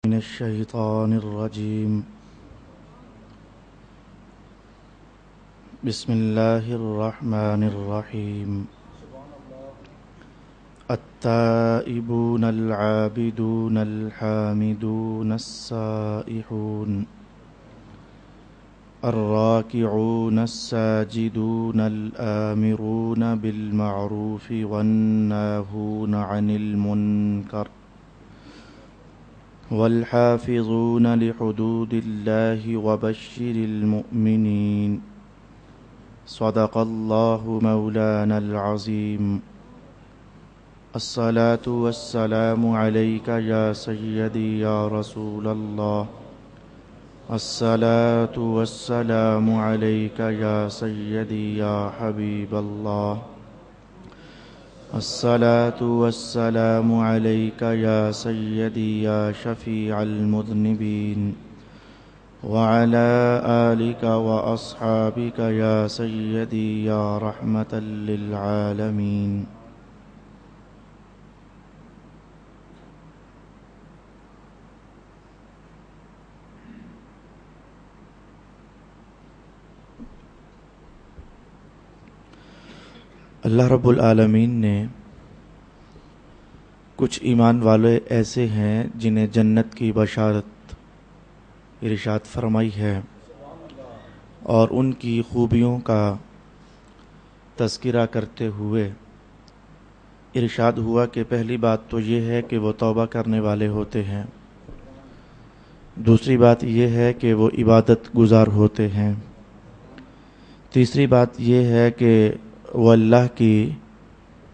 من الشيطان الرجيم. بسم الله الرحمن الرحيم. التائبون العابدون الحامدون السائحون الراكعون الساجدون الآمرون بالمعروف والناهون عن المنكر والحافظون لحدود الله وبشر المؤمنين. صدق الله مولانا العظيم. الصلاة والسلام عليك يا سيدي يا رسول الله. الصلاة والسلام عليك يا سيدي يا حبيب الله. الصلاة والسلام عليك يا سيدي يا شفيع المذنبين وعلى آلك وأصحابك يا سيدي يا رحمة للعالمين. اللہ رب العالمین نے کچھ ایمان والے ایسے ہیں جنہیں جنت کی بشارت ارشاد فرمائی ہے، اور ان کی خوبیوں کا تذکرہ کرتے ہوئے ارشاد ہوا کہ پہلی بات تو یہ ہے کہ وہ توبہ کرنے والے ہوتے ہیں، دوسری بات یہ ہے کہ وہ عبادت گزار ہوتے ہیں، تیسری بات یہ ہے کہ وہ اللہ کی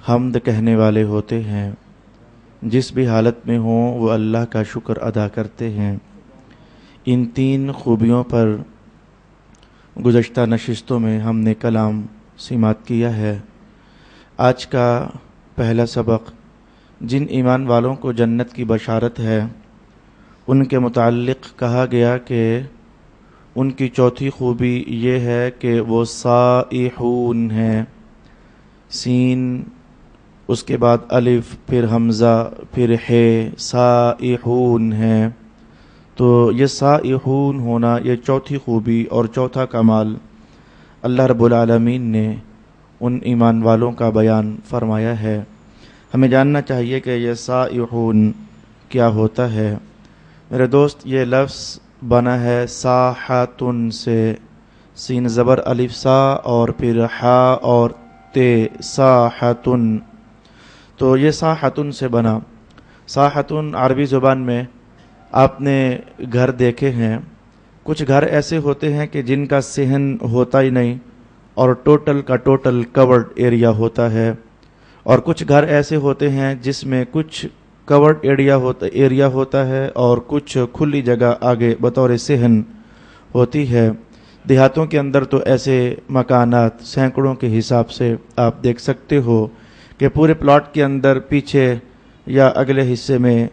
حمد کہنے والے ہوتے ہیں، جس بھی حالت میں ہوں وہ اللہ کا شکر ادا کرتے ہیں۔ ان تین خوبیوں پر گزشتہ نشستوں میں ہم نے کلام سماعت کیا ہے۔ آج کا پہلا سبق جن ایمان والوں کو جنت کی بشارت ہے ان کے متعلق کہا گیا کہ ان کی چوتھی خوبی یہ ہے کہ وہ سائحون ہیں، سین اس کے بعد الف پھر حمزہ پھر ہے، سائحون ہیں۔ تو یہ سائحون ہونا یہ چوتھی خوبی اور چوتھا کمال اللہ رب العالمین نے ان ایمان والوں کا بیان فرمایا ہے۔ ہمیں جاننا چاہیے کہ یہ سائحون کیا ہوتا ہے۔ میرے دوست، یہ لفظ بنا ہے ساحتن سے، سین زبر الف سا اور پھر ہا اور تے، ساحتن۔ تو یہ ساحتن سے بنا۔ ساحتن عربی زبان میں آپ نے گھر دیکھے ہیں، کچھ گھر ایسے ہوتے ہیں کہ جن کا صحن ہوتا ہی نہیں اور ٹوٹل کا ٹوٹل کورڈ ایریا ہوتا ہے، اور کچھ گھر ایسے ہوتے ہیں جس میں کچھ کورڈ ایریا ہوتا ہے اور کچھ کھلی جگہ آگے بطور صحن ہوتی ہے۔ دیہاتوں کے اندر تو ایسے مکانات سینکڑوں کے حساب سے آپ دیکھ سکتے ہو کہ پورے پلاٹ کے اندر پیچھے یا اگلے حصے میں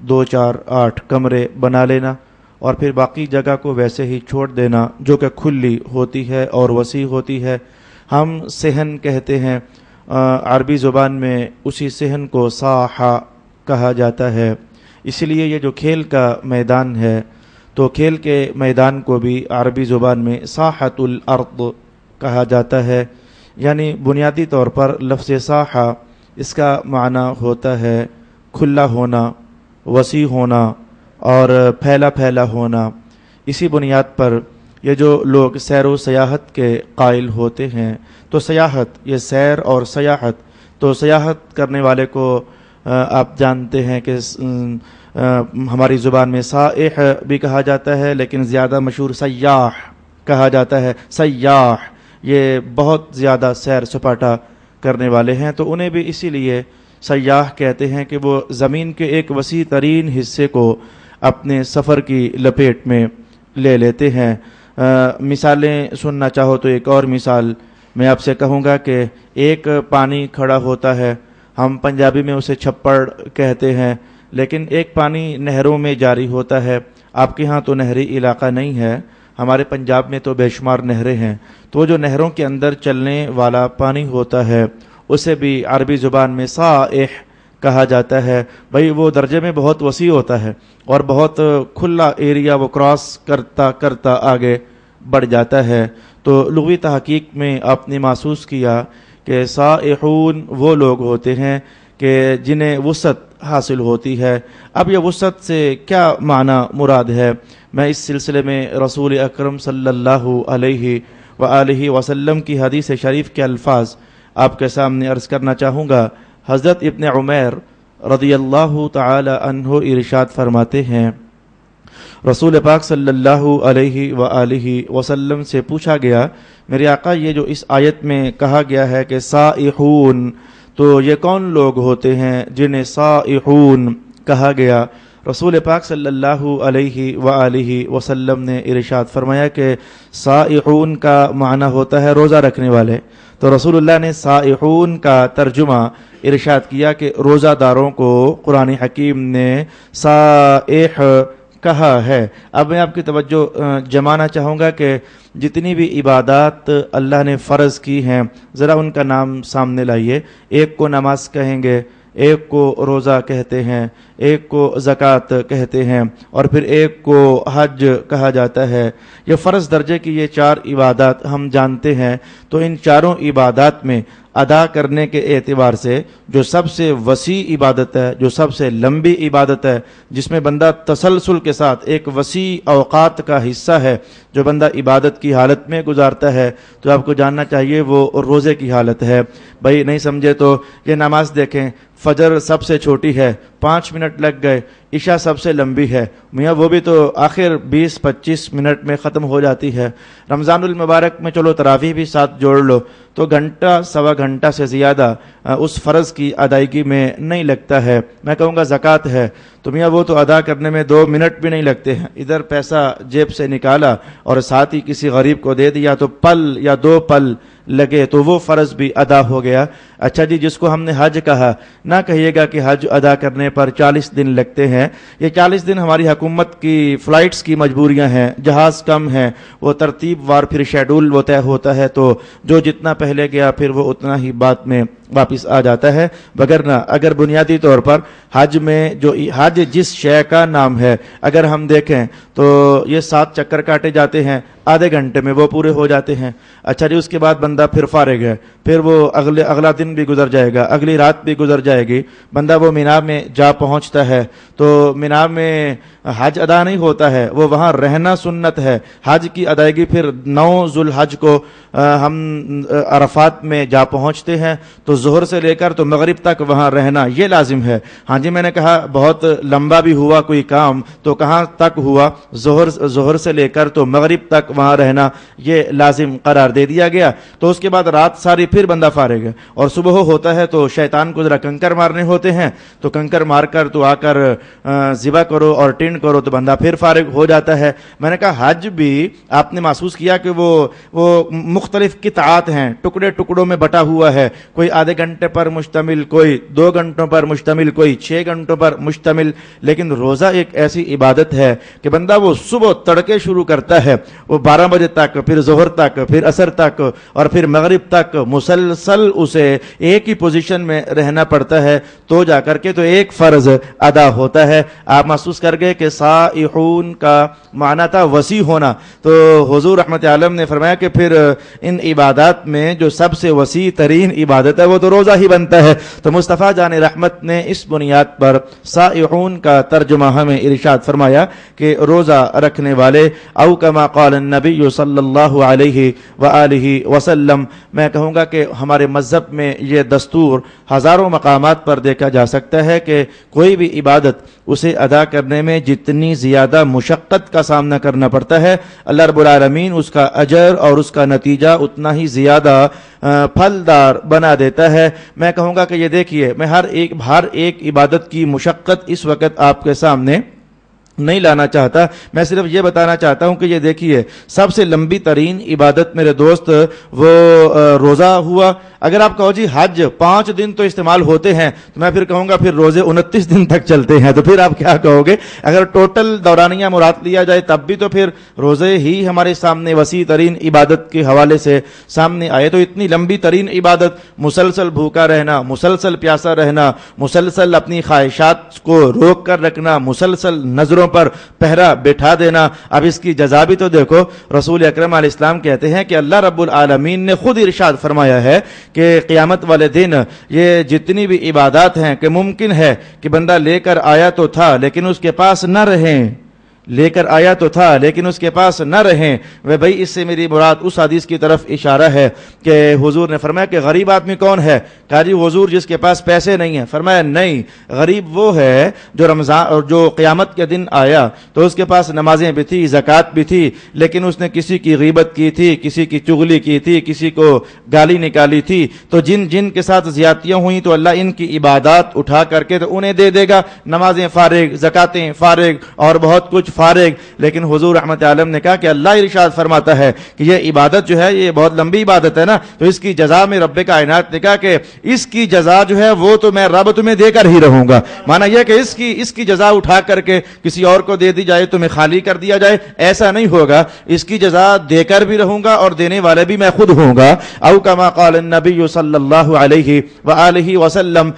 2 4 8 کمرے بنا لینا اور پھر باقی جگہ کو ویسے ہی چھوڑ دینا، جو کہ کھلی ہوتی ہے اور وسیع ہوتی ہے۔ ہم صحن کہتے ہیں، عربی زبان میں اسی صحن کو ساحہ کہا جاتا ہے۔ اسی لیے یہ جو کھیل کا میدان ہے تو کھیل کے میدان کو بھی عربی زبان میں ساحت الارض کہا جاتا ہے، یعنی بنیادی طور پر لفظ ساحہ اس کا معنی ہوتا ہے کھلا ہونا، وسیع ہونا اور پھیلا پھیلا ہونا۔ اسی بنیاد پر یہ جو لوگ سیر و سیاحت کے قائل ہوتے ہیں، تو سیاحت یہ سیر اور سیاحت، تو سیاحت کرنے والے کو آپ جانتے ہیں کہ ہماری زبان میں سائح بھی کہا جاتا ہے، لیکن زیادہ مشہور سیاح کہا جاتا ہے۔ سیاح یہ بہت زیادہ سیر سپاٹا کرنے والے ہیں، تو انہیں بھی اسی لیے سیاح کہتے ہیں کہ وہ زمین کے ایک وسیع ترین حصے کو اپنے سفر کی لپیٹ میں لے لیتے ہیں۔ مثالیں سننا چاہو تو ایک اور مثال میں آپ سے کہوں گا کہ ایک پانی کھڑا ہوتا ہے، ہم پنجابی میں اسے چھپڑ کہتے ہیں، لیکن ایک پانی نہروں میں جاری ہوتا ہے۔ آپ کے ہاں تو نہری علاقہ نہیں ہے، ہمارے پنجاب میں تو بے شمار نہریں ہیں، تو جو نہروں کے اندر چلنے والا پانی ہوتا ہے اسے بھی عربی زبان میں سائح کہا جاتا ہے، بھئی وہ درجے میں بہت وسیع ہوتا ہے اور بہت کھلا ایریا وہ کراس کرتا کرتا آگے بڑھ جاتا ہے۔ تو لغوی تحقیق میں آپ نے محسوس کیا کہ سائحون وہ لوگ ہوتے ہیں کہ جنہیں وسعت حاصل ہوتی ہے۔ اب یہ وسعت سے کیا معنی مراد ہے، میں اس سلسلے میں رسول اکرم صلی اللہ علیہ وآلہ وسلم کی حدیث شریف کے الفاظ آپ کے سامنے عرض کرنا چاہوں گا۔ حضرت ابن عمیر رضی اللہ تعالی عنہ ارشاد فرماتے ہیں، رسول پاک صلی اللہ علیہ وآلہ وسلم سے پوچھا گیا، میرے آقا یہ جو اس آیت میں کہا گیا ہے کہ سائحون، تو یہ کون لوگ ہوتے ہیں جنہیں سائحون کہا گیا؟ رسول پاک صلی اللہ علیہ وآلہ وسلم نے ارشاد فرمایا کہ سائحون کا معنی ہوتا ہے روزہ رکھنے والے۔ تو رسول اللہ نے سائحون کا ترجمہ ارشاد کیا کہ روزہ داروں کو قرآن حکیم نے سائح کہا ہے۔ اب میں آپ کی توجہ جمانا چاہوں گا کہ جتنی بھی عبادات اللہ نے فرض کی ہیں ذرا ان کا نام سامنے لائیے۔ ایک کو نماز کہیں گے، ایک کو روزہ کہتے ہیں، ایک کو زکوٰۃ کہتے ہیں، اور پھر ایک کو حج کہا جاتا ہے۔ یہ فرض درجے کی یہ 4 عبادات ہم جانتے ہیں۔ تو ان چاروں عبادات میں ادا کرنے کے اعتبار سے جو سب سے وسیع عبادت ہے، جو سب سے لمبی عبادت ہے، جس میں بندہ تسلسل کے ساتھ ایک وسیع اوقات کا حصہ ہے جو بندہ عبادت کی حالت میں گزارتا ہے، تو آپ کو جاننا چاہیے وہ روزے کی حالت ہے۔ بھائی نہیں سمجھے تو یہ نماز دیکھیں، فجر سب سے چھوٹی ہے، 5 منٹ لگ گئے، عشاء سب سے لمبی ہے، میاں وہ بھی تو آخر 20-25 منٹ میں ختم ہو جاتی ہے۔ رمضان المبارک میں چلو تراویح بھی ساتھ جوڑ لو تو گھنٹہ سوا گھنٹہ سے زیادہ اس فرض کی ادائیگی میں نہیں لگتا ہے۔ میں کہوں گا زکوٰۃ ہے تو میاں وہ تو ادا کرنے میں 2 منٹ بھی نہیں لگتے ہیں، ادھر پیسہ جیب سے نکالا اور ساتھ ہی کسی غریب کو دے دیا تو پل یا 2 پل لگے تو وہ فرض بھی ادا ہو گیا۔ اچھا جی، جس کو ہم نے حج کہا، نہ کہیے گا کہ حج ادا کرنے پر 40 دن لگتے ہیں۔ یہ 40 دن ہماری حکومت کی فلائٹس کی مجبوریاں ہیں، جہاز کم ہیں، وہ ترتیب وار پھر شیڈول وہ طے ہوتا ہے، تو جو جتنا پہلے گیا پھر وہ اتنا ہی بعد میں واپس آ جاتا ہے۔ وگرنہ اگر بنیادی طور پر حج میں جو حج جس شے کا نام ہے اگر ہم دیکھیں تو یہ 7 چکر کاٹے جاتے ہیں، آدھے گھنٹے میں وہ پورے ہو جاتے ہیں۔ اچھا جی، اس کے بعد بندہ پھر فارغ ہے، پھر وہ اگلا دن بھی گزر جائے گا، اگلی رات بھی گزر جائے گی، بندہ وہ مینا میں جا پہنچتا ہے تو مینا میں حج ادا نہیں ہوتا ہے، وہ وہاں رہنا سنت ہے۔ حج کی ادائیگی پھر 9 ذوالحج کو ہم عرفات میں جا پہنچتے ہیں تو ظہر سے لے کر تو مغرب تک وہاں رہنا یہ لازم ہے۔ ہاں جی، میں نے کہا بہت لمبا بھی ہوا کوئی کام تو کہاں تک ہوا، ظہر سے لے کر تو مغرب تک وہاں رہنا یہ لازم قرار دے دیا گیا۔ تو اس کے بعد رات ساری پھر بندہ فارغ ہے، اور صبح ہوتا ہے تو شیطان کو ذرا کنکر مارنے ہوتے ہیں، تو کنکر مار کر تو آ کر ذبح کرو اور ٹینڈ کرو تو بندہ پھر فارغ ہو جاتا ہے۔ میں نے کہا حج بھی آپ نے محسوس کیا کہ وہ مختلف قطعات ہیں، ٹکڑوں میں بٹا ہوا ہے، کوئی آدھے گھنٹے پر مشتمل، کوئی 2 گھنٹوں پر مشتمل، کوئی 6 گھنٹوں پر مشتمل۔ لیکن روزہ ایک ایسی عبادت ہے کہ بندہ وہ صبح تڑکے شروع کرتا ہے، وہ 12 بجے تک، پھر ظہر تک، پھر عصر تک، اور پھر مغرب تک مسلسل اسے ایک ہی پوزیشن میں رہنا پڑتا ہے، تو جا کر کے تو ایک فرض ادا ہوتا ہے۔ آپ محسوس کر گئے کہ سائحون کا معنی تھا وسیع ہونا، تو حضور رحمت عالم نے فرمایا کہ پھر ان عبادات میں جو سب سے وسیع ترین عبادت ہے وہ تو روزہ ہی بنتا ہے۔ تو مصطفیٰ جان رحمت نے اس بنیاد پر سائحون کا ترجمہ ہمیں ارشاد فرمایا کہ روزہ رکھنے والے، او کما قال النبی صلی اللہ علیہ وآلہ وسلم۔ میں کہوں گا کہ ہمارے مذہب میں یہ دستور ہزاروں مقامات پر دیکھا جا سکتا ہے کہ کوئی بھی عبادت اسے ادا کرنے میں جتنی زیادہ مشقت کا سامنا کرنا پڑتا ہے، اللہ رب العالمین اس کا اجر اور اس کا نتیجہ اتنا ہی زیادہ پھلدار بنا دیتا ہے۔ میں کہوں گا کہ یہ دیکھیے، میں ہر ایک عبادت کی مشقت اس وقت آپ کے سامنے نہیں لانا چاہتا. میں صرف یہ بتانا چاہتا ہوں کہ یہ دیکھیے سب سے لمبی ترین عبادت میرے دوست وہ روزہ ہوا. اگر آپ کہو جی حج 5 دن تو استعمال ہوتے ہیں تو میں پھر کہوں گا پھر روزے 29 دن تک چلتے ہیں, تو پھر آپ کیا کہو گے؟ اگر ٹوٹل دورانیہ مراد لیا جائے تب بھی تو پھر روزے ہی ہمارے سامنے وسیع ترین عبادت کے حوالے سے سامنے آئے. تو اتنی لمبی ترین عبادت, مسلسل بھوکا رہنا, مسلسل پیاسا رہنا, مسلسل اپنی خواہشات کو روک کر رکھنا, مسلسل نظروں پر پہرا بٹھا دینا. اب اس کی جزا بھی تو دیکھو. رسول اکرم علیہ السلام کہتے ہیں کہ اللہ رب العالمین نے خود ارشاد فرمایا ہے کہ قیامت والے دن یہ جتنی بھی عبادات ہیں کہ ممکن ہے کہ بندہ لے کر آیا تو تھا لیکن اس کے پاس نہ رہیں, لے کر آیا تو تھا لیکن اس کے پاس نہ رہیں. وہ بھائی اس سے میری مراد اس حدیث کی طرف اشارہ ہے کہ حضور نے فرمایا کہ غریب آدمی کون ہے؟ کہا جی حضور جس کے پاس پیسے نہیں ہیں. فرمایا نہیں, غریب وہ ہے جو رمضان اور جو قیامت کے دن آیا تو اس کے پاس نمازیں بھی تھی, زکوٰۃ بھی تھی, لیکن اس نے کسی کی غیبت کی تھی, کسی کی چغلی کی تھی, کسی کو گالی نکالی تھی. تو جن کے ساتھ زیادتیاں ہوئیں تو اللہ ان کی عبادات اٹھا کر کے تو انہیں دے دے گا, نمازیں فارغ, زکاتیں فارغ اور بہت کچھ فارغ. لیکن حضور رحمت عالم نے کہا کہ اللہ ارشاد فرماتا ہے کہ یہ عبادت جو ہے یہ بہت لمبی عبادت ہے نا, تو اس کی جزا میں رب کائنات نے کہا کہ اس کی جزا جو ہے وہ تو میں رب تمہیں دے کر ہی رہوں گا. مانا یہ کہ اس کی جزا اٹھا کر کے کسی اور کو دے دی جائے, تمہیں خالی کر دیا جائے, ایسا نہیں ہوگا. اس کی جزا دے کر بھی رہوں گا اور دینے والے بھی میں خود ہوں گا. او کما قال النبی صلی اللہ علیہ وآلہ وسلم,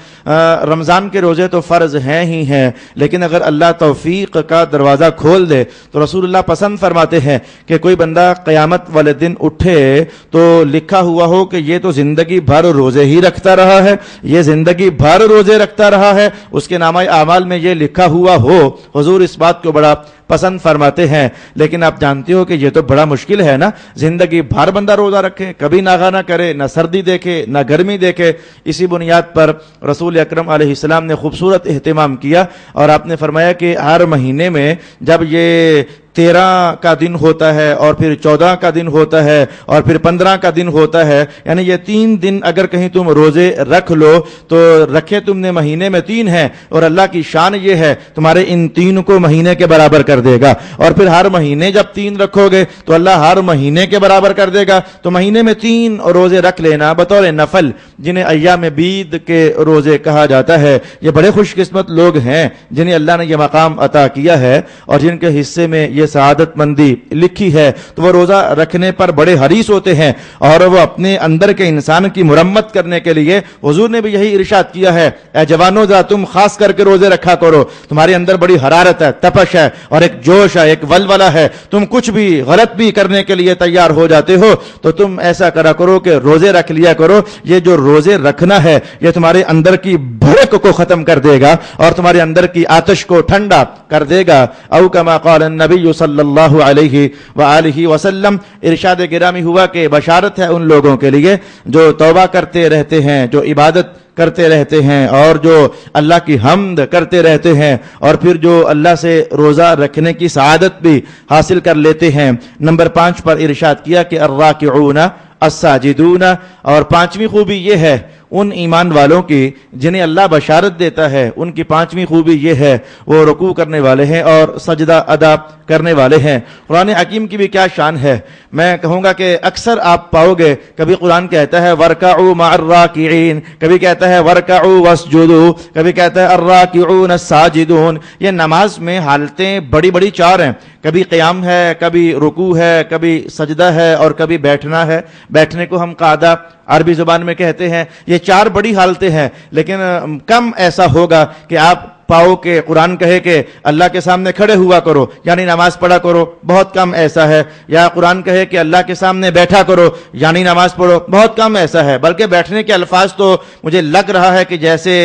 رمضان کے روزے تو فرض ہیں ہی ہیں, لیکن اگر اللہ توفیق کا دروازہ کھول دے تو رسول اللہ پسند فرماتے ہیں کہ کوئی بندہ قیامت والے دن اٹھے تو لکھا ہوا ہو کہ یہ تو زندگی بھر روزے ہی رکھتا رہا ہے, یہ زندگی بھر روزے رکھتا رہا ہے, اس کے نامہ اعمال میں یہ لکھا ہوا ہو. حضور اس بات کو بڑا پسند فرماتے ہیں. لیکن آپ جانتے ہو کہ یہ تو بڑا مشکل ہے نا, زندگی بھر بندہ روزہ رکھے, کبھی ناغہ نہ کرے, نہ سردی دیکھے نہ گرمی دیکھے. اسی بنیاد پر رسول اکرم علیہ السلام نے خوبصورت اہتمام کیا اور آپ نے فرمایا کہ ہر مہینے میں جب یہ 13 کا دن ہوتا ہے اور پھر 14 کا دن ہوتا ہے اور پھر 15 کا دن ہوتا ہے, یعنی یہ 3 دن اگر کہیں تم روزے رکھ لو تو رکھے تم نے مہینے میں 3 ہیں, اور اللہ کی شان یہ ہے تمہارے ان 3 کو مہینے کے برابر کر دے گا. اور پھر ہر مہینے جب 3 رکھو گے تو اللہ ہر مہینے کے برابر کر دے گا. تو مہینے میں 3 روزے رکھ لینا بطور نفل, جنہیں ایام بید کے روزے کہا جاتا ہے. یہ بڑے خوش قسمت لوگ ہیں جنہیں اللہ نے یہ مقام عطا کیا ہے اور جن کے حصے میں یہ سعادت مندی لکھی ہے. تو وہ روزہ رکھنے پر بڑے حریص ہوتے ہیں اور وہ اپنے اندر کے انسان کی مرمت کرنے کے لیے حضور نے بھی یہی ارشاد کیا ہے, اے جوانو ذرا تم خاص کر کے روزے رکھا کرو, تمہارے اندر بڑی حرارت ہے, تپش ہے اور ایک جوش ہے, ایک ولولہ ہے, تم کچھ بھی غلط بھی کرنے کے لیے تیار ہو جاتے ہو, تو تم ایسا کرا کرو کہ روزے رکھ لیا کرو. یہ جو روزے رکھنا ہے یہ تمہارے اندر کی بھڑک کو ختم کر دے گا اور تمہارے اندر کی آتش کو ٹھنڈا کر دے گا. او کما قال النبی صلی اللہ علیہ وآلہ وسلم, ارشاد گرامی ہوا کہ بشارت ہے ان لوگوں کے لیے جو توبہ کرتے رہتے ہیں, جو عبادت کرتے رہتے ہیں اور جو اللہ کی حمد کرتے رہتے ہیں اور پھر جو اللہ سے روزہ رکھنے کی سعادت بھی حاصل کر لیتے ہیں. نمبر 5 پر ارشاد کیا کہ الراکعون الساجدون, اور 5ویں خوبی یہ ہے ان ایمان والوں کی جنہیں اللہ بشارت دیتا ہے, ان کی 5ویں خوبی یہ ہے وہ رکوع کرنے والے ہیں اور سجدہ ادا کرنے والے ہیں. قرآن حکیم کی بھی کیا شان ہے, میں کہوں گا کہ اکثر آپ پاؤ گے کبھی قرآن کہتا ہے وَارْكَعُوا مَعَ الرَّاكِعِينَ, کبھی کہتا ہے وَارْكَعُوا وَاسْجُدُوا, کبھی کہتا ہے الراکعون الساجدون. یہ نماز میں حالتیں بڑی بڑی 4 ہیں, کبھی قیام ہے, کبھی رکوع ہے, کبھی سجدہ ہے اور کبھی بیٹھنا ہے. بیٹھنے کو ہم قعدہ عربی زبان میں کہتے ہیں. یہ 4 بڑی حالتیں ہیں, لیکن کم ایسا ہوگا کہ آپ پاؤ کہ قرآن کہے کہ اللہ کے سامنے کھڑے ہوا کرو یعنی نماز پڑھا کرو, بہت کم ایسا ہے. یا قرآن کہے کہ اللہ کے سامنے بیٹھا کرو یعنی نماز پڑھو, بہت کم ایسا ہے. بلکہ بیٹھنے کے الفاظ تو مجھے لگ رہا ہے کہ جیسے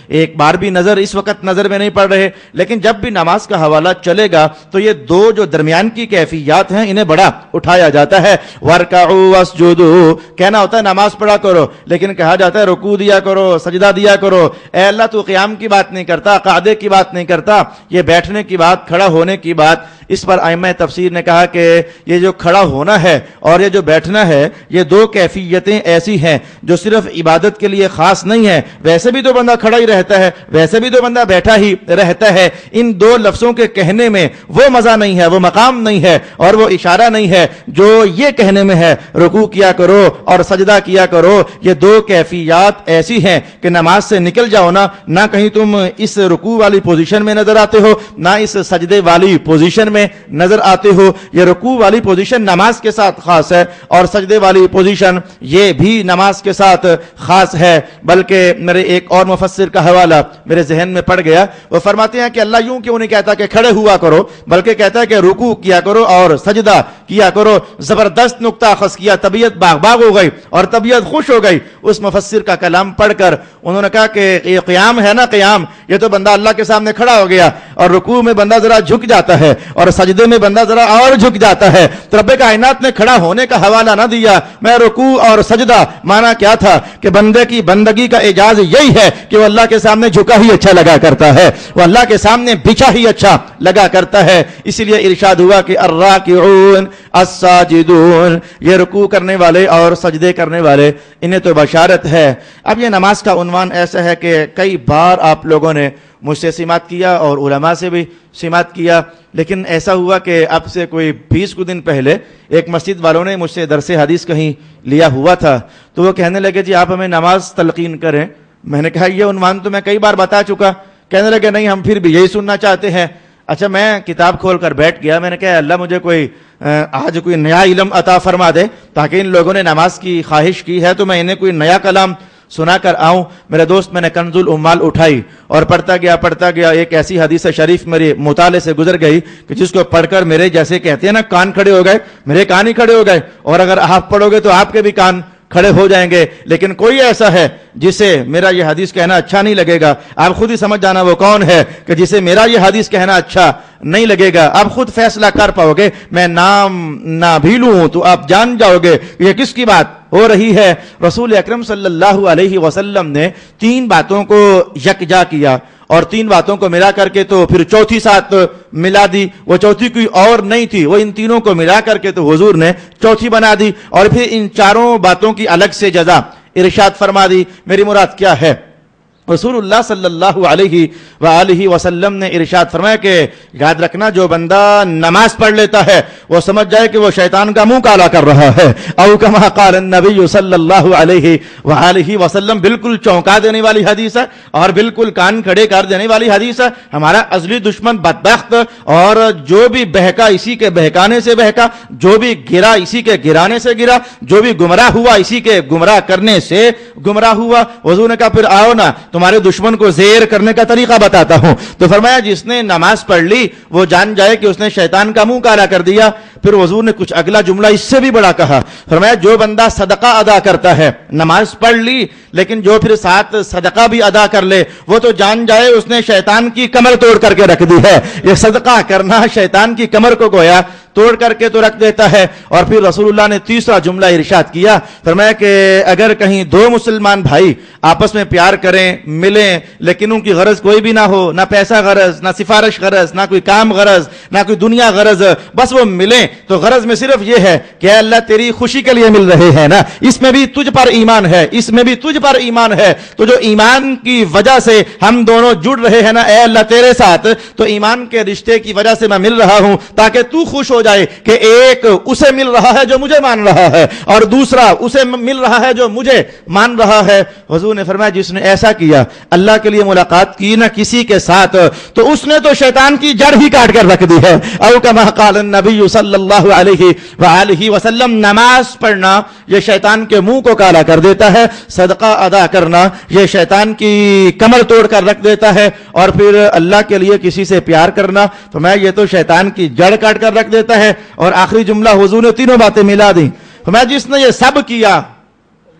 ایک بار بھی اس وقت نظر میں نہیں پڑ رہے, لیکن جب بھی نماز کا حوالہ چلے گا تو یہ 2 جو درمیان کی کیفیات ہیں انہیں بڑا اٹھایا جاتا ہے. وَارْكَعُوا وَاسْجُدُوا, کہنا ہوتا ہے نماز پڑھا کرو, لیکن کہا جاتا ہے رکوع دیا کرو, سجدہ دیا کرو. اے اللہ تو قیام کی بات نہیں کرتا, قعدے کی بات نہیں کرتا, یہ بیٹھنے کی بات, کھڑا ہونے کی بات, اس پر ائمہ تفسیر نے کہا کہ یہ جو کھڑا ہونا ہے اور یہ جو بیٹھنا ہے یہ دو کیفیتیں ایسی ہیں جو صرف عبادت کے لیے خاص نہیں ہے. ویسے بھی تو بندہ کھڑا ہی رہتا ہے, ویسے بھی تو بندہ بیٹھا ہی رہتا ہے. ان دو لفظوں کے کہنے میں وہ مزہ نہیں ہے, وہ مقام نہیں ہے اور وہ اشارہ نہیں ہے جو یہ کہنے میں ہے رکوع کیا کرو اور سجدہ کیا کرو. یہ دو کیفیات ایسی ہیں کہ نماز سے نکل جاؤ نا, نہ کہیں تم اس رکوع والی پوزیشن میں نظر آتے ہو نہ اس سجدے والی پوزیشن میں نظر آتے ہو. یہ رکوع والی پوزیشن نماز کے ساتھ خاص ہے اور سجدے والی پوزیشن یہ بھی نماز کے ساتھ خاص ہے. بلکہ میرے ایک اور مفسر کا حوالہ میرے ذہن میں پڑ گیا, وہ فرماتے ہیں کہ اللہ یوں کیوں نہیں کہتا کہ کھڑے ہوا کرو, بلکہ کہتا ہے کہ رکوع کیا کرو اور سجدہ کیا کرو. زبردست نقطہ اخذ کیا, طبیعت باغ باغ ہو گئی اور طبیعت خوش ہو گئی. اس مفسر کا کلام پڑھ کر انہوں نے کہا کہ یہ قیام ہے نا, قیام یہ تو بندہ اللہ کے سامنے کھڑا ہو گیا اور رکوع میں بندہ ذرا جھک جاتا ہے اور سجدے میں بندہ ذرا اور جھک جاتا ہے. تو رب کائنات نے کھڑا ہونے کا حوالہ نہ دیا, میں رکوع اور سجدہ مانا کیا تھا کہ بندے کی بندگی کا اعجاز یہی ہے کہ وہ اللہ کے سامنے جھکا ہی اچھا لگا کرتا ہے, وہ اللہ کے سامنے بچھا ہی اچھا لگا کرتا ہے. اسی لیے ارشاد ہوا کہ الراکعون الساجدون, یہ رکوع کرنے والے اور سجدے کرنے والے انہیں تو بشارت ہے. اب یہ نماز کا عنوان ایسا ہے کہ کئی بار آپ لوگوں نے مجھ سے سماعت کیا اور علماء سے بھی سماعت کیا, لیکن ایسا ہوا کہ اب سے کوئی 20 دن پہلے ایک مسجد والوں نے مجھ سے درس حدیث کہیں لیا ہوا تھا, تو وہ کہنے لگے جی آپ ہمیں نماز تلقین کریں. میں نے کہا یہ عنوان تو میں کئی بار بتا چکا. کہنے لگے نہیں ہم پھر بھی یہی سننا چاہتے ہیں. اچھا میں کتاب کھول کر بیٹھ گیا, میں نے کہا اللہ مجھے آج کوئی نیا علم عطا فرما دے تاکہ ان لوگوں نے نماز کی خواہش کی ہے تو میں انہیں کوئی نیا کلام سنا کر آؤں. میرے دوست میں نے کنز العمال اٹھائی اور پڑھتا گیا. ایک ایسی حدیث شریف میرے مطالعے سے گزر گئی کہ جس کو پڑھ کر میرے جیسے کہتے ہیں نا کان کھڑے ہو گئے, میرے کان ہی کھڑے ہو گئے, اور اگر آپ پڑھو گے تو آپ کے بھی کان کھڑے ہو جائیں گے. لیکن کوئی ایسا ہے جسے میرا یہ حدیث کہنا اچھا نہیں لگے گا, آپ خود ہی سمجھ جانا وہ کون ہے کہ جسے میرا یہ حدیث کہنا اچھا نہیں لگے گا. آپ خود فیصلہ کر پاؤ گے, میں نام نہ بھی لوں تو آپ جان جاؤ گے یہ کس کی بات ہو رہی ہے. رسول اکرم صلی اللہ علیہ وسلم نے 3 باتوں کو یکجا کیا اور 3 باتوں کو ملا کر کے تو پھر چوتھی ساتھ ملا دی. وہ چوتھی کوئی اور نہیں تھی, وہ ان تینوں کو ملا کر کے تو حضور نے چوتھی بنا دی اور پھر ان 4 باتوں کی الگ سے جزا ارشاد فرما دی. میری مراد کیا ہے؟ رسول اللہ صلی اللہ علیہ وآلہ وسلم نے ارشاد فرمایا کہ یاد رکھنا جو بندہ نماز پڑھ لیتا ہے وہ سمجھ جائے کہ وہ شیطان کا منہ کالا کر رہا ہے. او کما قال النبی صلی اللہ علیہ وآلہ وسلم, بالکل چونکا دینے والی حدیث ہے اور بالکل کان کھڑے کر دینے والی حدیث ہے. ہمارا ازلی دشمن بدبخت اور جو بھی بہکا اسی کے بہکانے سے بہکا, جو بھی گرا اسی کے گرانے سے گرا, جو بھی گمراہ ہوا اسی کے گمراہ کرنے سے گمراہ ہوا. حضور نے کہا پھر آؤ نا تمہارے دشمن کو زیر کرنے کا طریقہ بتاتا ہوں. تو فرمایا جس نے نماز پڑھ لی وہ جان جائے کہ اس نے شیطان کا منہ کالا کر دیا. پھر حضور نے کچھ اگلا جملہ اس سے بھی بڑا کہا, فرمایا جو بندہ صدقہ ادا کرتا ہے, نماز پڑھ لی لیکن جو پھر ساتھ صدقہ بھی ادا کر لے, وہ تو جان جائے اس نے شیطان کی کمر توڑ کر کے رکھ دی ہے. یہ صدقہ کرنا شیطان کی کمر کو گویا توڑ کر کے تو رکھ دیتا ہے. اور پھر رسول اللہ نے تیسرا جملہ ارشاد کیا, فرمایا کہ اگر کہیں 2 مسلمان بھائی آپس میں پیار کریں, ملیں, لیکن ان کی غرض کوئی بھی نہ ہو, نہ پیسہ غرض, نہ سفارش غرض, نہ کوئی کام غرض, نہ کوئی دنیا غرض, بس وہ ملیں تو غرض میں صرف یہ ہے کہ اے اللہ تیری خوشی کے لیے مل رہے ہیں نا, اس میں بھی تجھ پر ایمان ہے, اس میں بھی تجھ پر ایمان ہے, تو جو ایمان کی وجہ سے ہم دونوں جڑ رہے ہیں نا اے اللہ تیرے ساتھ, تو ایمان کے رشتے کی وجہ سے میں مل رہا ہوں تاکہ تو خوش ہو جائے کہ ایک اسے مل رہا ہے جو مجھے مان رہا ہے اور دوسرا اسے مل رہا ہے جو مجھے مان رہا ہے. حضور نے فرمایا جس نے ایسا کیا, اللہ کے لیے ملاقات کی نہ کسی کے ساتھ, تو اس نے تو شیطان کی جڑ ہی کاٹ کر رکھ دی ہے. او کما قال النبی صلی اللہ علیہ وآلہ وسلم, نماز پڑھنا یہ شیطان کے منہ کو کالا کر دیتا ہے, صدقہ ادا کرنا یہ شیطان کی کمر توڑ کر رکھ دیتا ہے, اور پھر اللہ کے لیے کسی سے پیار کرنا تو میں یہ تو شیطان کی جڑ کاٹ کر رکھ دیتا ہے. اور آخری جملہ حضور نے 3 باتیں ملا دی. میں جس نے یہ سب کیا,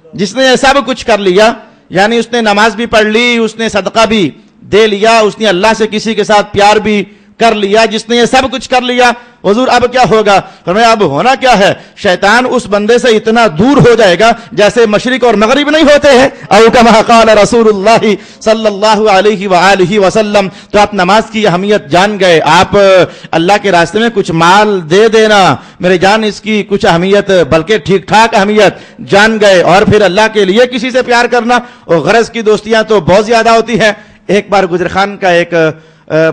جس نے یہ سب کچھ کر لیا, یعنی اس نے نماز بھی پڑھ لی, اس نے صدقہ بھی دے لیا, اس نے اللہ سے کسی کے ساتھ پیار بھی کر لیا, جس نے یہ سب کچھ کر لیا, حضور اب کیا ہوگا؟ فرمایا اب ہونا کیا ہے, شیطان اس بندے سے اتنا دور ہو جائے گا جیسے مشرق اور مغرب نہیں ہوتے ہیں. او کما قال رسول اللہ صلی اللہ علیہ وآلہ وسلم. تو آپ نماز کی اہمیت جان گئے, آپ اللہ کے راستے میں کچھ مال دے دینا میرے جان, اس کی کچھ اہمیت بلکہ ٹھیک ٹھاک اہمیت جان گئے. اور پھر اللہ کے لیے کسی سے پیار کرنا, اور غرض کی دوستیاں تو بہت زیادہ ہوتی ہیں. ایک بار گجر خان کا ایک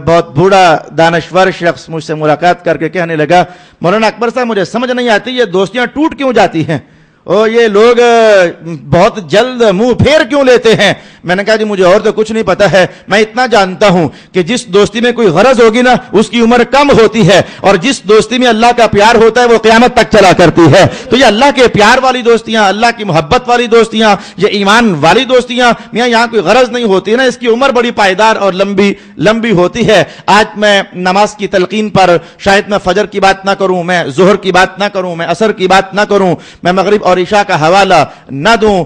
بہت بوڑھا دانشور شخص مجھ سے ملاقات کر کے کہنے لگا, مولانا اکبر صاحب مجھے سمجھ نہیں آتی یہ دوستیاں ٹوٹ کیوں جاتی ہیں, اور یہ لوگ بہت جلد منہ پھیر کیوں لیتے ہیں. میں نے کہا جی مجھے اور تو کچھ نہیں پتا ہے, میں اتنا جانتا ہوں کہ جس دوستی میں کوئی غرض ہوگی نا اس کی عمر کم ہوتی ہے, اور جس دوستی میں اللہ کا پیار ہوتا ہے وہ قیامت تک چلا کرتی ہے. تو یہ اللہ کے پیار والی دوستیاں, اللہ کی محبت والی دوستیاں, یہ ایمان والی دوستیاں, میاں یہاں کوئی غرض نہیں ہوتی نا, اس کی عمر بڑی پائیدار اور لمبی ہوتی ہے. آج میں نماز کی تلقین پر شاید میں فجر کی بات نہ کروں, میں ظہر کی بات نہ کروں, میں عصر کی بات نہ کروں, میں مغرب اور عشاء کا حوالہ نہ دوں.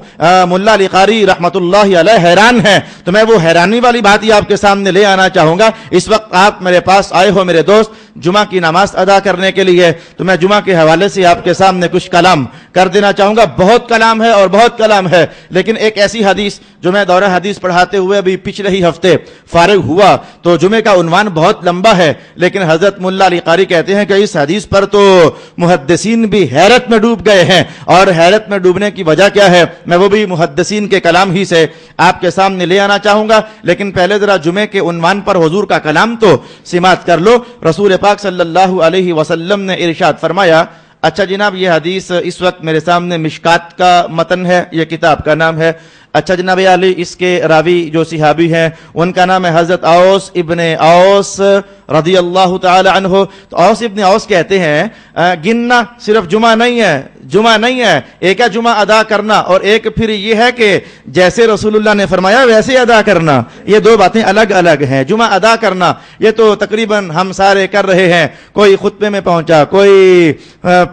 ملا علی قاری رحمت اللہ علیہ حیران ہیں, تو میں وہ حیرانی والی بات ہی آپ کے سامنے لے آنا چاہوں گا. اس وقت آپ میرے پاس آئے ہو میرے دوست جمعہ کی نماز ادا کرنے کے لیے, تو میں جمعہ کے حوالے سے آپ کے سامنے کچھ کلام کر دینا چاہوں گا. بہت کلام ہے اور بہت کلام ہے, لیکن ایک ایسی حدیث جو میں دورہ حدیث پڑھاتے ہوئے ابھی پچھلے ہی ہفتے فارغ ہوا, تو جمعے کا عنوان بہت لمبا ہے, لیکن حضرت ملا علی قاری کہتے ہیں کہ اس حدیث پر تو محدثین بھی حیرت میں ڈوب گئے ہیں. اور حیرت میں ڈوبنے کی وجہ کیا ہے, میں وہ بھی محدثین کے کلام ہی سے آپ کے سامنے لے آنا چاہوں گا. لیکن پہلے ذرا جمعے کے عنوان پر حضور کا کلام تو سماعت کر لو. رسول پاک صلی اللہ علیہ وسلم نے ارشاد فرمایا, اچھا جناب یہ حدیث اس وقت میرے سامنے مشکات کا متن ہے, یہ کتاب کا نام ہے. اچھا جناب علی, اس کے راوی جو صحابی ہیں ان کا نام ہے حضرت اوس ابن اوس رضی اللہ تعالی عنہ. تو اوس ابن اوس کہتے ہیں گننا صرف جمعہ نہیں ہے, ایک ہے جمعہ ادا کرنا, اور ایک پھر یہ ہے کہ جیسے رسول اللہ نے فرمایا ویسے ادا کرنا. یہ دو باتیں الگ الگ ہیں. جمعہ ادا کرنا یہ تو تقریباً ہم سارے کر رہے ہیں, کوئی خطبے میں پہنچا, کوئی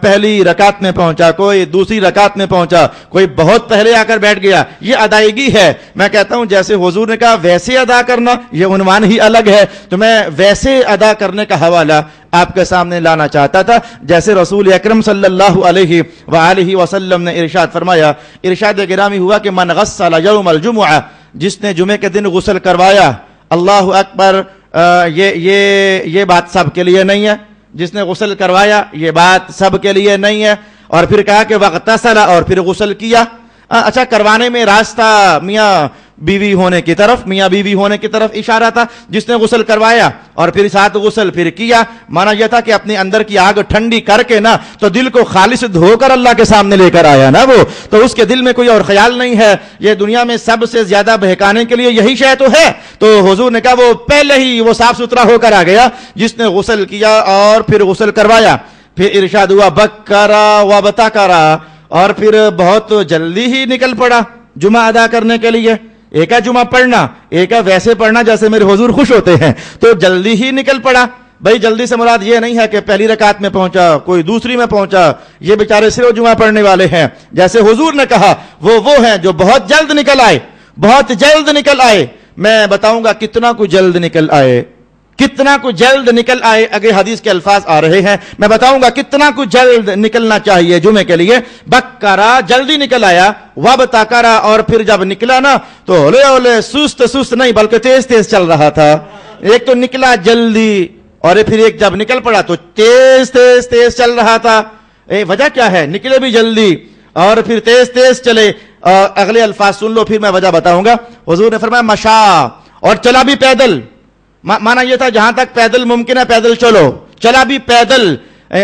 پہلی رکعت میں پہنچا, کوئی دوسری رکعت میں پہنچا, کوئی بہت پہلے آ کر بیٹھ گیا, یہ ادائیگی ہے. میں کہتا ہوں جیسے حضور نے کہا ویسے ادا کرنا, یہ عنوان ہی الگ ہے. تو میں ویسے ادا کرنے کا حوالہ آپ کے سامنے لانا چاہتا تھا, جیسے رسول اکرم صلی اللہ علیہ وآلہ وسلم نے ارشاد فرمایا. ارشاد گرامی ہوا کہ من غسل یوم الجمعہ, جس نے جمعے کے دن غسل کروایا. اللہ اکبر, یہ بات سب کے لیے نہیں ہے. جس نے غسل کروایا یہ بات سب کے لیے نہیں ہے. اور پھر کہا کہ واغتسل, اور پھر غسل کیا. اچھا کروانے میں راستہ میاں بیوی ہونے کی طرف اشارہ تھا. جس نے غسل کروایا اور پھر ساتھ غسل پھر کیا, مانا یہ تھا کہ اپنے اندر کی آگ ٹھنڈی کر کے نا تو دل کو خالص دھو کر اللہ کے سامنے لے کر آیا نا وہ, تو اس کے دل میں کوئی اور خیال نہیں ہے. یہ دنیا میں سب سے زیادہ بہکانے کے لیے یہی شے تو ہے. تو حضور نے کہا وہ پہلے ہی وہ صاف ستھرا ہو کر آ گیا جس نے غسل کیا اور پھر غسل کروایا. پھر ارشاد ہوا بکرا و بتاکرا, اور پھر بہت جلدی ہی نکل پڑا جمعہ ادا کرنے کے لیے. ایک ہے جمعہ پڑھنا, ایک ہے ویسے پڑھنا جیسے میرے حضور خوش ہوتے ہیں, تو جلدی ہی نکل پڑا. بھائی جلدی سے مراد یہ نہیں ہے کہ پہلی رکعت میں پہنچا, کوئی دوسری میں پہنچا, یہ بیچارے صرف جمعہ پڑھنے والے ہیں. جیسے حضور نے کہا وہ ہیں جو بہت جلد نکل آئے. میں بتاؤں گا کتنا کو جلد نکل آئے. اگر حدیث کے الفاظ آ رہے ہیں میں بتاؤں گا کتنا کو جلد نکلنا چاہیے جمعے کے لیے. بکرا جلدی نکل آیا, وابتکرا, اور پھر جب نکلا نا تو اولے سست نہیں بلکہ تیز چل رہا تھا. ایک تو نکلا جلدی, اور پھر ایک جب نکل پڑا تو تیز چل رہا تھا. وجہ کیا ہے؟ نکلے بھی جلدی اور پھر تیز چلے. اگلے الفاظ سن لو پھر میں وجہ بتاؤں گا. حضور نے فرمایا مشا, اور چلا بھی پیدل. مانا یہ تھا جہاں تک پیدل ممکن ہے پیدل چلو, چلا بھی پیدل.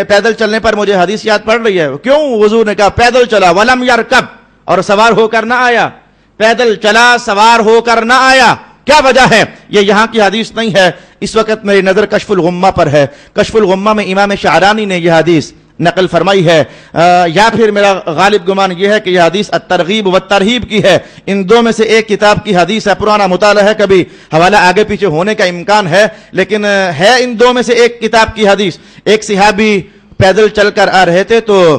پیدل چلنے پر مجھے حدیث یاد پڑ رہی ہے. کیوں؟ حضور نے کہا پیدل چلا, ولم یرکب, اور سوار ہو کر نہ آیا. پیدل چلا سوار ہو کر نہ آیا. کیا وجہ ہے؟ یہ یہاں کی حدیث نہیں ہے, اس وقت میری نظر کشف الغمہ پر ہے. کشف الغمہ میں امام شعرانی نے یہ حدیث نقل فرمائی ہے, یا پھر میرا غالب گمان یہ ہے کہ یہ حدیث الترغیب والترہیب کی ہے. ان دو میں سے ایک کتاب کی حدیث ہے, پرانا مطالعہ ہے, کبھی حوالہ آگے پیچھے ہونے کا امکان ہے, لیکن ہے ان دو میں سے ایک کتاب کی حدیث. ایک صحابی پیدل چل کر آ رہے تھے, تو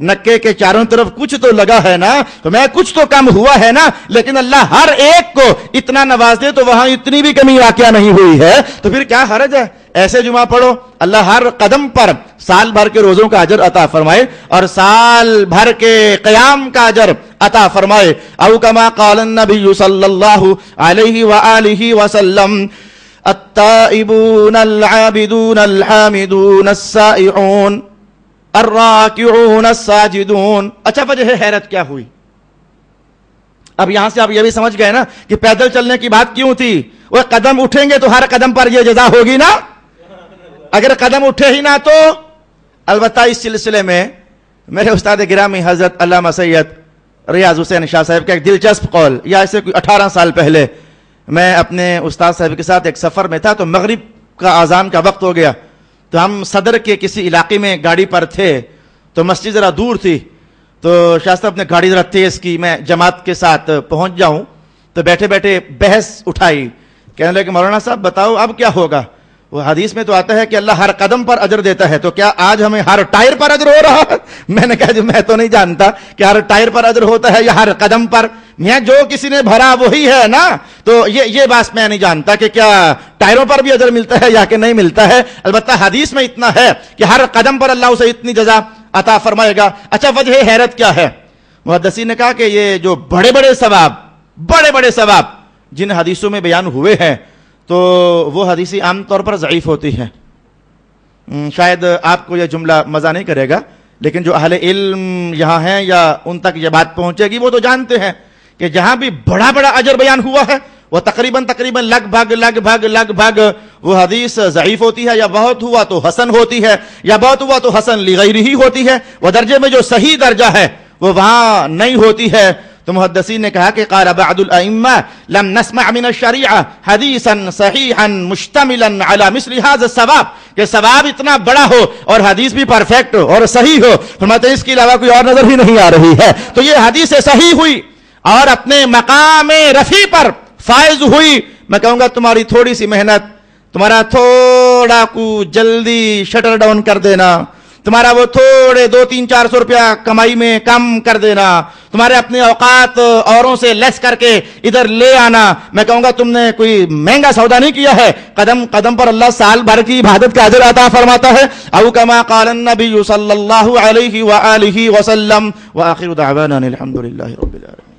نکے کے چاروں طرف کچھ تو لگا ہے نا، تو میں کچھ تو کم ہوا ہے نا، لیکن اللہ ہر ایک کو اتنا نواز دے تو وہاں اتنی بھی کمی واقعہ نہیں ہوئی ہے، تو پھر کیا حرج ہے؟ ایسے جمعہ پڑھو، اللہ ہر قدم پر سال بھر کے روزوں کا اجر عطا فرمائے اور سال بھر کے قیام کا اجر عطا فرمائے۔ او کما قال النبی صلی اللہ علیہ وآلہ وسلم التائبون العابدون الحامدون السائحون الراکعون الساجدون۔ اچھا وجہ حیرت کیا ہوئی؟ اب یہاں سے آپ یہ بھی سمجھ گئے نا کہ پیدل چلنے کی بات کیوں تھی؟ وہ قدم اٹھیں گے تو ہر قدم پر یہ جزا ہوگی نا، اگر قدم اٹھے ہی نہ تو۔ البتہ اس سلسلے میں میرے استاد گرامی حضرت علامہ سید ریاض حسین شاہ صاحب کا ایک دلچسپ قول، یا اسے کوئی 18 سال پہلے میں اپنے استاد صاحب کے ساتھ ایک سفر میں تھا، تو مغرب کا اذان کا وقت ہو گیا، تو ہم صدر کے کسی علاقے میں گاڑی پر تھے، تو مسجد ذرا دور تھی، تو شاہ صاحب نے گاڑی ذرا تیز کی، میں جماعت کے ساتھ پہنچ جاؤں، تو بیٹھے بیٹھے بحث اٹھائی، کہنے لگے کہ مولانا صاحب بتاؤ اب کیا ہوگا؟ وہ حدیث میں تو آتا ہے کہ اللہ ہر قدم پر اجر دیتا ہے، تو کیا آج ہمیں ہر ٹائر پر اجر ہو رہا ہے؟ میں نے کہا جی میں تو نہیں جانتا کہ ہر ٹائر پر اجر ہوتا ہے یا ہر قدم پر، میاں جو کسی نے بھرا وہی ہے نا، تو یہ بات میں نہیں جانتا کہ کیا ٹائروں پر بھی اجر ملتا ہے یا کہ نہیں ملتا ہے، البتہ حدیث میں اتنا ہے کہ ہر قدم پر اللہ اسے اتنی جزا عطا فرمائے گا۔ اچھا وجہ حیرت کیا ہے؟ محدثین نے کہا کہ یہ جو بڑے بڑے ثواب جن حدیثوں میں بیان ہوئے ہیں تو وہ حدیثی عام طور پر ضعیف ہوتی ہیں۔ شاید آپ کو یہ جملہ مزہ نہیں کرے گا، لیکن جو اہل علم یہاں ہیں یا ان تک یہ بات پہنچے گی وہ تو جانتے ہیں کہ جہاں بھی بڑا اجر بیان ہوا ہے وہ تقریباً لگ بھگ وہ حدیث ضعیف ہوتی ہے، یا بہت ہوا تو حسن ہوتی ہے، یا بہت ہوا تو حسن لغیرہ ہوتی ہے، وہ درجے میں جو صحیح درجہ ہے وہ وہاں نہیں ہوتی ہے۔ تو محدثین نے کہا کہ قال بعض الائمہ لم نسمع من الشریعہ حدیثا صحیحا مشتملا علی مثل هذا الثواب، کہ ثواب اتنا بڑا ہو اور حدیث بھی پرفیکٹ اور صحیح ہو، فرماتے ہیں اس کے علاوہ کوئی اور نظر ہی نہیں آ رہی ہے۔ تو یہ حدیث صحیح ہوئی اور اپنے مقام رفیع پر فائز ہوئی۔ میں کہوں گا تمہاری تھوڑی سی محنت، تمہارا تھوڑا کو جلدی شٹر ڈاؤن کر دینا، تمہارا وہ تھوڑے 200-400 روپیہ کمائی میں کم کر دینا، تمہارے اپنے اوقات اوروں سے لیس کر کے ادھر لے آنا، میں کہوں گا تم نے کوئی مہنگا سودا نہیں کیا ہے، قدم قدم پر اللہ سال بھر کی عبادت کا اجر عطا فرماتا ہے۔ او کما قال النبی صلی اللہ علیہ وآلہ وسلم، وآخر دعوانا الحمدللہ رب العالمین۔